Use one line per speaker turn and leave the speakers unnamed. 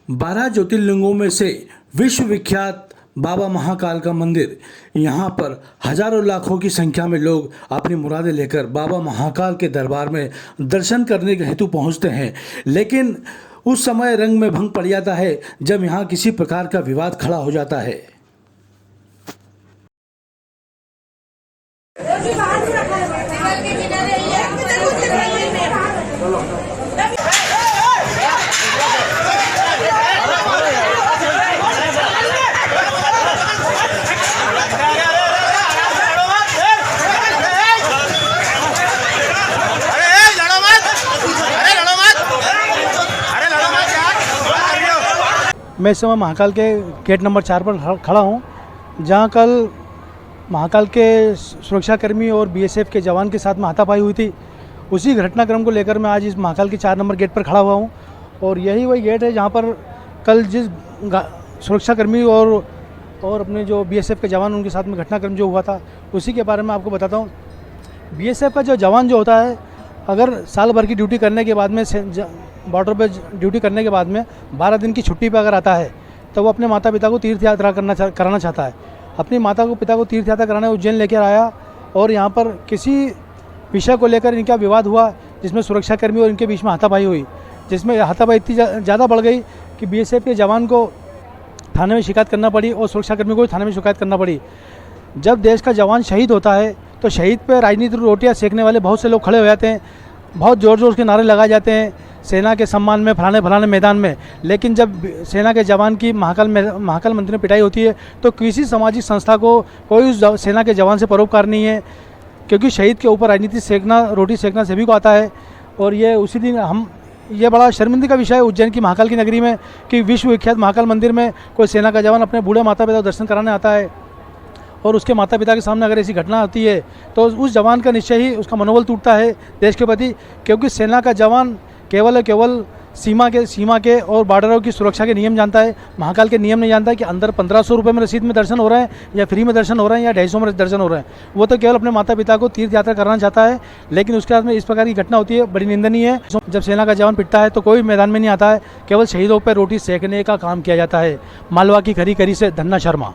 12 ज्योतिर्लिंगों में से विश्व विख्यात बाबा महाकाल का मंदिर। यहाँ पर हजारों लाखों की संख्या में लोग अपनी मुरादें लेकर बाबा महाकाल के दरबार में दर्शन करने के हेतु पहुँचते हैं। लेकिन उस समय रंग में भंग पड़ जाता है जब यहाँ किसी प्रकार का विवाद खड़ा हो जाता है। मैं इस समय महाकाल के गेट नंबर 4 पर खड़ा हूँ, जहाँ कल महाकाल के सुरक्षाकर्मी और बीएसएफ के जवान के साथ में हाथापाई हुई थी। उसी घटनाक्रम को लेकर मैं आज इस महाकाल के 4 नंबर गेट पर खड़ा हुआ हूँ। और यही वही गेट है जहाँ पर कल जिस सुरक्षाकर्मी और अपने जो बीएसएफ के जवान उनके साथ में घटनाक्रम जो हुआ था, उसी के बारे में आपको बताता हूँ। बीएसएफ का जो जवान जो होता है, अगर साल भर की ड्यूटी करने के बाद में बॉर्डर पे ड्यूटी करने के बाद में 12 दिन की छुट्टी पे अगर आता है, तो वो अपने माता पिता को तीर्थ यात्रा कराना चाहता है। अपनी माता को पिता को तीर्थ यात्रा कराने उज्जैन लेकर आया और यहाँ पर किसी विषय को लेकर इनका विवाद हुआ, जिसमें सुरक्षाकर्मी और इनके बीच में हाथापाई हुई, जिसमें हाथापाई इतनी ज़्यादा बढ़ गई कि बीएसएफ के जवान को थाने में शिकायत करना पड़ी और सुरक्षाकर्मी को थाने में शिकायत करना पड़ी। जब देश का जवान शहीद होता है तो शहीद पर राजनीतिक रोटियाँ सेकने वाले बहुत से लोग खड़े हो जाते हैं, बहुत ज़ोर ज़ोर के नारे लगाए जाते हैं सेना के सम्मान में, फलाने मैदान में। लेकिन जब सेना के जवान की महाकाल मंदिर में पिटाई होती है तो किसी सामाजिक संस्था को कोई उस सेना के जवान से परोपकार नहीं है, क्योंकि शहीद के ऊपर राजनीति रोटी सेकना सभी को आता है। और ये उसी दिन ये बड़ा शर्मिंदगी का विषय है उज्जैन की महाकाल की नगरी में कि विश्व विख्यात महाकाल मंदिर में कोई सेना का जवान अपने बूढ़े माता पिता को दर्शन कराने आता है और उसके माता पिता के सामने अगर ऐसी घटना होती है तो उस जवान का निश्चय ही उसका मनोबल टूटता है देश के प्रति। क्योंकि सेना का जवान केवल सीमा के और बॉर्डरों की सुरक्षा के नियम जानता है, महाकाल के नियम नहीं जानता है कि अंदर 1500 रुपये में रसीद में दर्शन हो रहे हैं या फ्री में दर्शन हो रहे हैं या 250 में दर्शन हो रहे हैं। वो तो केवल अपने माता पिता को तीर्थ यात्रा कराना चाहता है। लेकिन उसके बाद में इस प्रकार की घटना होती है, बड़ी निंदनीय है। जब सेना का जवान पिटता है तो कोई मैदान में नहीं आता है, केवल शहीदों पर रोटी सेकने का काम किया जाता है। मालवा की खरी से धन्ना शर्मा।